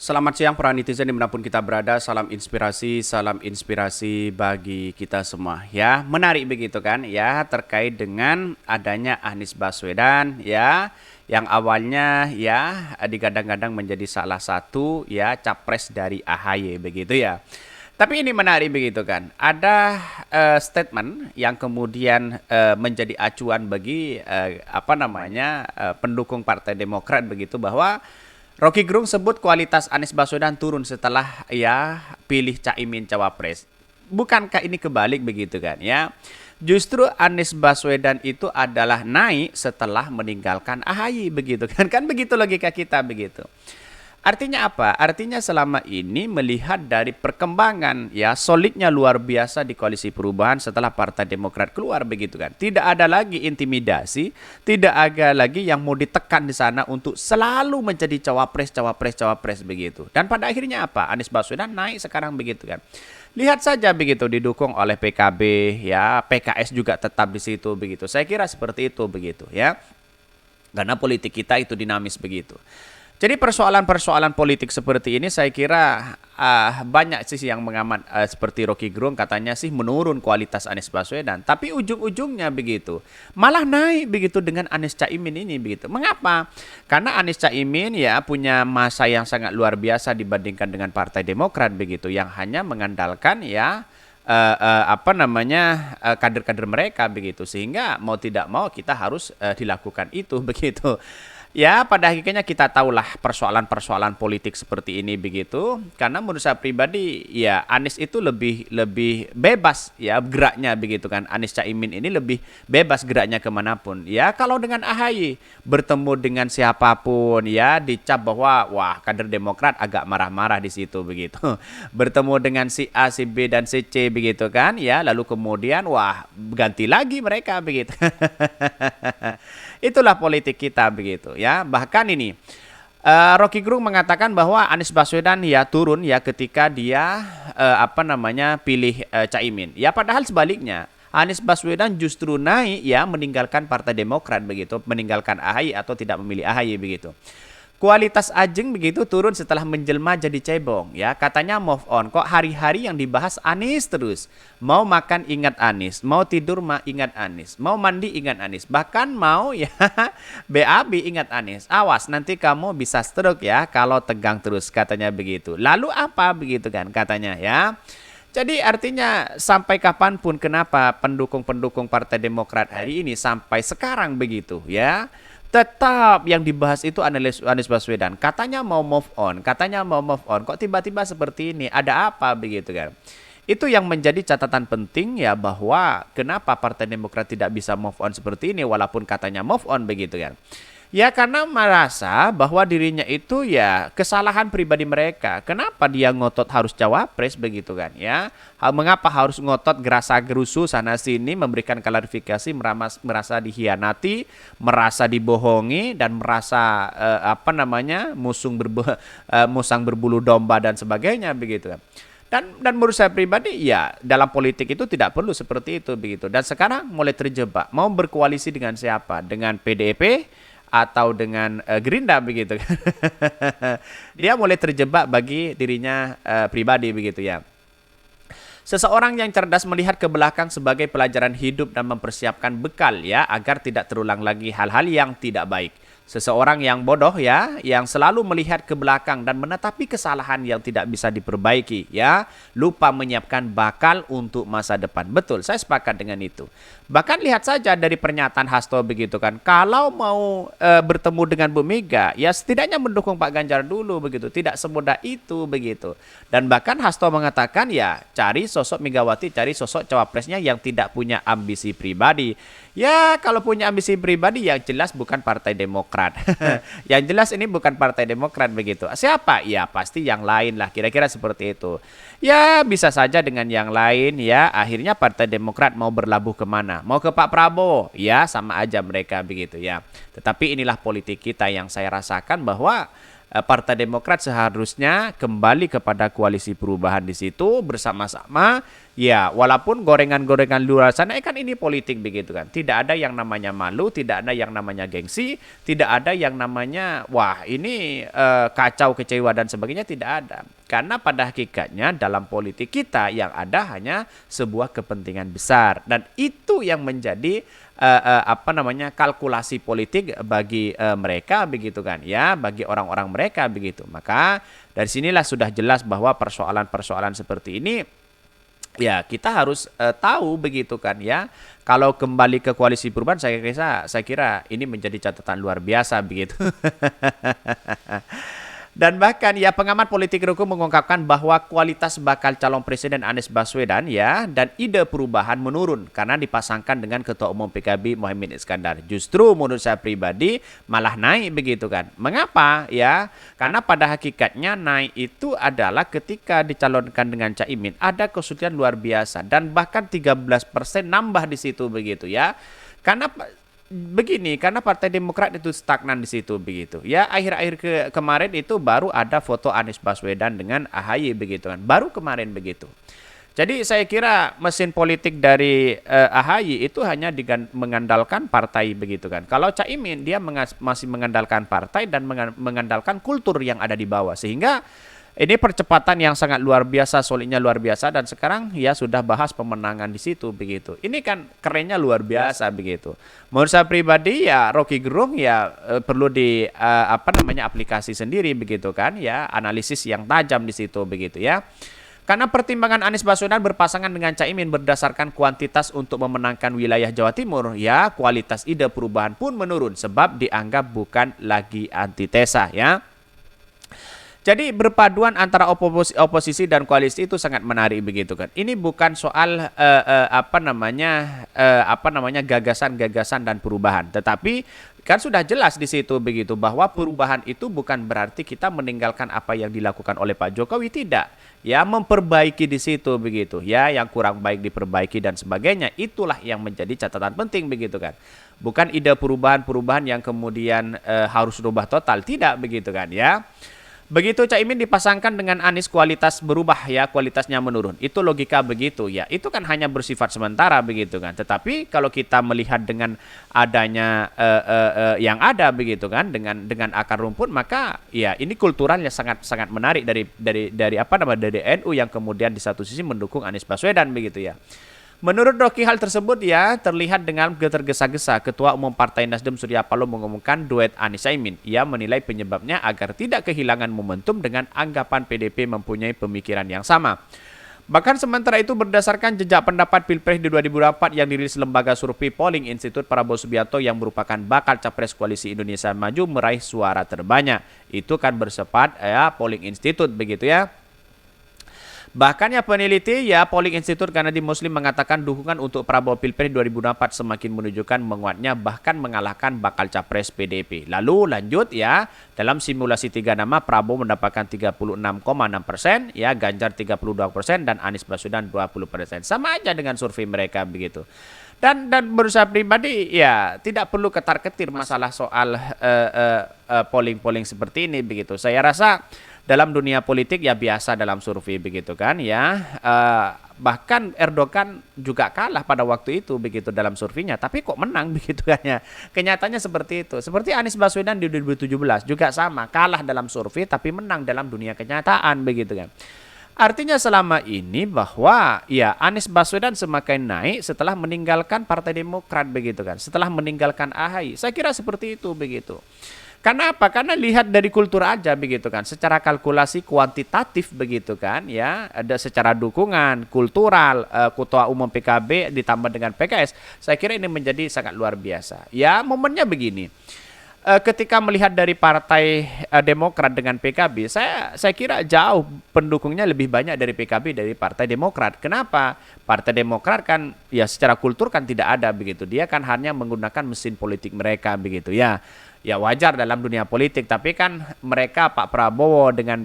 Selamat siang para netizen dimanapun kita berada, salam inspirasi bagi kita semua. Ya, menarik begitu kan ya terkait dengan adanya Anies Baswedan ya yang awalnya ya digadang-gadang menjadi salah satu ya capres dari AHY begitu ya. Tapi ini menarik begitu kan. Ada statement yang kemudian menjadi acuan bagi pendukung Partai Demokrat begitu bahwa Rocky Gerung sebut kualitas Anies Baswedan turun setelah ya pilih Caimin cawapres. Bukankah ini kebalik begitu kan ya? Justru Anies Baswedan itu adalah naik setelah meninggalkan AHY begitu kan? Kan begitu logika kita begitu. Artinya apa? Artinya selama ini melihat dari perkembangan ya solidnya luar biasa di koalisi perubahan setelah Partai Demokrat keluar begitu kan. Tidak ada lagi intimidasi, tidak ada lagi yang mau ditekan di sana untuk selalu menjadi cawapres begitu. Dan pada akhirnya apa? Anies Baswedan naik sekarang begitu kan. Lihat saja begitu didukung oleh PKB ya, PKS juga tetap di situ begitu. Saya kira seperti itu begitu ya. Karena politik kita itu dinamis begitu. Jadi persoalan-persoalan politik seperti ini saya kira banyak sih yang mengamat seperti Rocky Gerung katanya sih menurun kualitas Anies Baswedan. Tapi ujung-ujungnya begitu. Malah naik begitu dengan Anies Caimin ini begitu. Mengapa? Karena Anies Caimin ya punya masa yang sangat luar biasa dibandingkan dengan Partai Demokrat begitu. Yang hanya mengandalkan ya kader-kader mereka begitu. Sehingga mau tidak mau kita harus dilakukan itu begitu. Ya, pada akhirnya kita tahulah persoalan-persoalan politik seperti ini begitu. Karena menurut saya pribadi, ya Anies itu lebih bebas ya geraknya begitu kan. Anies Caimin ini lebih bebas geraknya kemanapun. Ya, kalau dengan AHY bertemu dengan siapapun ya dicap bahwa wah kader Demokrat agak marah-marah di situ begitu. Bertemu dengan si A, si B dan si C begitu kan. Ya, lalu kemudian wah ganti lagi mereka begitu. Itulah politik kita begitu ya. Bahkan ini Rocky Gerung mengatakan bahwa Anies Baswedan ya turun ya ketika dia pilih Caimin. Ya padahal sebaliknya Anies Baswedan justru naik ya meninggalkan Partai Demokrat begitu, meninggalkan AHY atau tidak memilih AHY begitu. Kualitas Ajeng begitu turun setelah menjelma jadi cebong ya, katanya move on. Kok hari-hari yang dibahas Anies terus. Mau makan ingat Anies, mau tidur ingat Anies, mau mandi ingat Anies, bahkan mau ya BAB ingat Anies. Awas nanti kamu bisa stroke ya kalau tegang terus, katanya begitu. Lalu apa begitu kan katanya ya. Jadi artinya sampai kapanpun kenapa pendukung-pendukung Partai Demokrat hari ini sampai sekarang begitu ya. Tetap yang dibahas itu Anies Baswedan. Katanya mau move on, katanya mau move on. Kok tiba-tiba seperti ini? Ada apa begitu kan? Itu yang menjadi catatan penting ya bahwa kenapa Partai Demokrat tidak bisa move on seperti ini walaupun katanya move on begitu kan. Ya karena merasa bahwa dirinya itu ya kesalahan pribadi mereka. Kenapa dia ngotot harus cawapres begitu kan ya? Mengapa harus ngotot gerasa gerusu sana sini memberikan klarifikasi, merasa dihianati, merasa dibohongi dan merasa musang berbulu domba dan sebagainya begitu kan. Dan menurut saya pribadi ya dalam politik itu tidak perlu seperti itu begitu. Dan sekarang mulai terjebak mau berkoalisi dengan siapa? Dengan PDIP atau dengan Gerindra begitu kan. Dia mulai terjebak bagi dirinya pribadi begitu ya. Seseorang yang cerdas melihat ke belakang sebagai pelajaran hidup dan mempersiapkan bekal ya agar tidak terulang lagi hal-hal yang tidak baik. Seseorang yang bodoh ya, yang selalu melihat ke belakang dan menetapi kesalahan yang tidak bisa diperbaiki ya, lupa menyiapkan bakal untuk masa depan. Betul, saya sepakat dengan itu. Bahkan lihat saja dari pernyataan Hasto begitu kan, kalau mau bertemu dengan Bu Mega, ya setidaknya mendukung Pak Ganjar dulu begitu, tidak semudah itu begitu. Dan bahkan Hasto mengatakan ya cari sosok Megawati, cari sosok cawapresnya yang tidak punya ambisi pribadi. Ya kalau punya ambisi pribadi yang jelas bukan Partai Demokrat. Yang jelas ini bukan Partai Demokrat begitu. Siapa? Ya pasti yang lain lah, kira-kira seperti itu. Ya bisa saja dengan yang lain ya. Akhirnya Partai Demokrat mau berlabuh kemana? Mau ke Pak Prabowo? Ya sama aja mereka begitu ya. Tetapi inilah politik kita yang saya rasakan bahwa Partai Demokrat seharusnya kembali kepada koalisi perubahan di situ bersama-sama. Ya, walaupun gorengan-gorengan luar sana kan ini politik begitu kan. Tidak ada yang namanya malu, tidak ada yang namanya gengsi, tidak ada yang namanya wah ini kacau, kecewa dan sebagainya, tidak ada. Karena pada hakikatnya dalam politik kita yang ada hanya sebuah kepentingan besar dan itu yang menjadi kalkulasi politik bagi mereka begitu kan ya, bagi orang-orang mereka begitu. Maka dari sinilah sudah jelas bahwa persoalan-persoalan seperti ini ya kita harus tahu begitu kan ya. Kalau kembali ke koalisi perubahan saya kira ini menjadi catatan luar biasa begitu. Dan bahkan ya pengamat politik hukum mengungkapkan bahwa kualitas bakal calon presiden Anies Baswedan ya dan ide perubahan menurun karena dipasangkan dengan Ketua Umum PKB Muhaimin Iskandar. Justru menurut saya pribadi malah naik begitu kan. Mengapa ya? Karena pada hakikatnya naik itu adalah ketika dicalonkan dengan Caimin ada kesulitan luar biasa dan bahkan 13% nambah di situ begitu ya. Karena begini, karena Partai Demokrat itu stagnan di situ begitu. Ya, akhir-akhir kemarin itu baru ada foto Anies Baswedan dengan AHY begitu kan. Baru kemarin begitu. Jadi saya kira mesin politik dari AHY itu hanya mengandalkan partai begitu kan. Kalau Caimin dia masih mengandalkan partai dan mengandalkan kultur yang ada di bawah sehingga ini percepatan yang sangat luar biasa, solidnya luar biasa dan sekarang ya sudah bahas pemenangan di situ begitu. Ini kan kerennya luar biasa begitu. Menurut saya pribadi ya Rocky Gerung ya perlu aplikasi sendiri begitu kan ya, analisis yang tajam di situ begitu ya. Karena pertimbangan Anies Baswedan berpasangan dengan Caimin berdasarkan kuantitas untuk memenangkan wilayah Jawa Timur, ya kualitas ide perubahan pun menurun sebab dianggap bukan lagi antitesa ya. Jadi berpaduan antara oposisi dan koalisi itu sangat menarik begitu kan. Ini bukan soal gagasan-gagasan dan perubahan, tetapi kan sudah jelas di situ begitu bahwa perubahan itu bukan berarti kita meninggalkan apa yang dilakukan oleh Pak Jokowi, tidak. Ya memperbaiki di situ begitu. Ya yang kurang baik diperbaiki dan sebagainya. Itulah yang menjadi catatan penting begitu kan. Bukan ide perubahan-perubahan yang kemudian harus rubah total, tidak begitu kan ya. Begitu Caimin dipasangkan dengan Anies kualitas berubah ya, kualitasnya menurun. Itu logika begitu ya. Itu kan hanya bersifat sementara begitu kan. Tetapi kalau kita melihat dengan adanya yang ada begitu kan dengan akar rumput, maka ya ini kulturalnya sangat sangat menarik dari NU yang kemudian di satu sisi mendukung Anies Baswedan begitu ya. Menurut Rocky hal tersebut ya terlihat dengan tergesa-gesa. Ketua Umum Partai Nasdem Surya Paloh mengumumkan duet Anies Caimin. Ia menilai penyebabnya agar tidak kehilangan momentum dengan anggapan PDP mempunyai pemikiran yang sama. Bahkan sementara itu berdasarkan jejak pendapat Pilpres di 2004 yang dirilis lembaga survei Polling Institute, Prabowo Subianto yang merupakan bakal capres koalisi Indonesia Maju meraih suara terbanyak. Itu kan bersepat ya Polling Institute begitu ya. Bahkan ya peneliti ya Polling Institute Kanadi Muslim mengatakan dukungan untuk Prabowo Pilpres 2024 semakin menunjukkan menguatnya bahkan mengalahkan bakal capres PDP. Lalu lanjut ya, dalam simulasi 3 nama Prabowo mendapatkan 36,6%, ya Ganjar 32% dan Anies Baswedan 20%. Sama aja dengan survei mereka begitu. Dan berusaha pribadi ya tidak perlu ketar-ketir masalah soal polling-polling seperti ini begitu. Saya rasa dalam dunia politik ya biasa dalam survei begitu kan ya. Bahkan Erdogan juga kalah pada waktu itu begitu dalam surveinya, tapi kok menang begitu kan ya. Kenyataannya seperti itu. Seperti Anies Baswedan di 2017 juga sama, kalah dalam survei tapi menang dalam dunia kenyataan begitu kan. Artinya selama ini bahwa ya Anies Baswedan semakin naik setelah meninggalkan Partai Demokrat begitu kan, setelah meninggalkan AHY. Saya kira seperti itu begitu. Karena apa? Karena lihat dari kultur aja begitu kan, secara kalkulasi kuantitatif begitu kan ya, ada secara dukungan kultural Ketua Umum PKB ditambah dengan PKS. Saya kira ini menjadi sangat luar biasa. Ya momennya begini. Ketika melihat dari Partai Demokrat dengan PKB, saya kira jauh pendukungnya lebih banyak dari PKB dari Partai Demokrat. Kenapa? Partai Demokrat kan ya secara kultur kan tidak ada begitu. Dia kan hanya menggunakan mesin politik mereka begitu ya. Ya wajar dalam dunia politik, tapi kan mereka Pak Prabowo dengan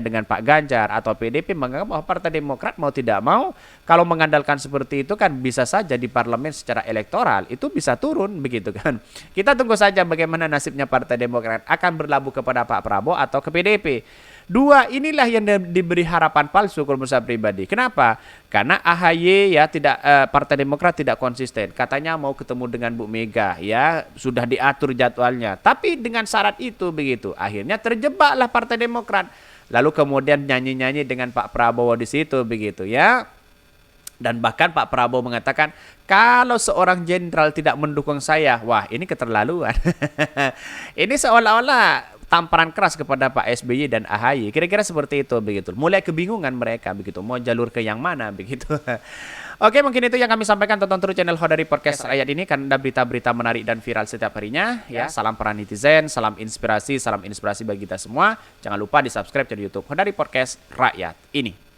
dengan Pak Ganjar atau PDP menganggap bahwa Partai Demokrat mau tidak mau kalau mengandalkan seperti itu kan bisa saja di parlemen secara elektoral itu bisa turun begitu kan. Kita tunggu saja bagaimana nasibnya Partai Demokrat, akan berlabuh kepada Pak Prabowo atau ke PDP. Dua inilah yang diberi harapan palsu kalau menurut saya pribadi. Kenapa? Karena AHY ya tidak Partai Demokrat tidak konsisten. Katanya mau ketemu dengan Bu Mega ya, sudah diatur jadwalnya. Tapi dengan syarat itu begitu. Akhirnya terjebaklah Partai Demokrat. Lalu kemudian nyanyi-nyanyi dengan Pak Prabowo di situ begitu ya. Dan bahkan Pak Prabowo mengatakan, kalau seorang jenderal tidak mendukung saya, wah ini keterlaluan. Ini seolah-olah tamparan keras kepada Pak SBY dan AHY. Kira-kira seperti itu begitu. Mulai kebingungan mereka begitu. Mau jalur ke yang mana begitu. Oke, mungkin itu yang kami sampaikan. Tonton terus channel Hodari Podcast Rakyat ini karena ada berita-berita menarik dan viral setiap harinya. Ya, salam para netizen, salam inspirasi bagi kita semua. Jangan lupa di-subscribe channel YouTube Hodari Podcast Rakyat ini.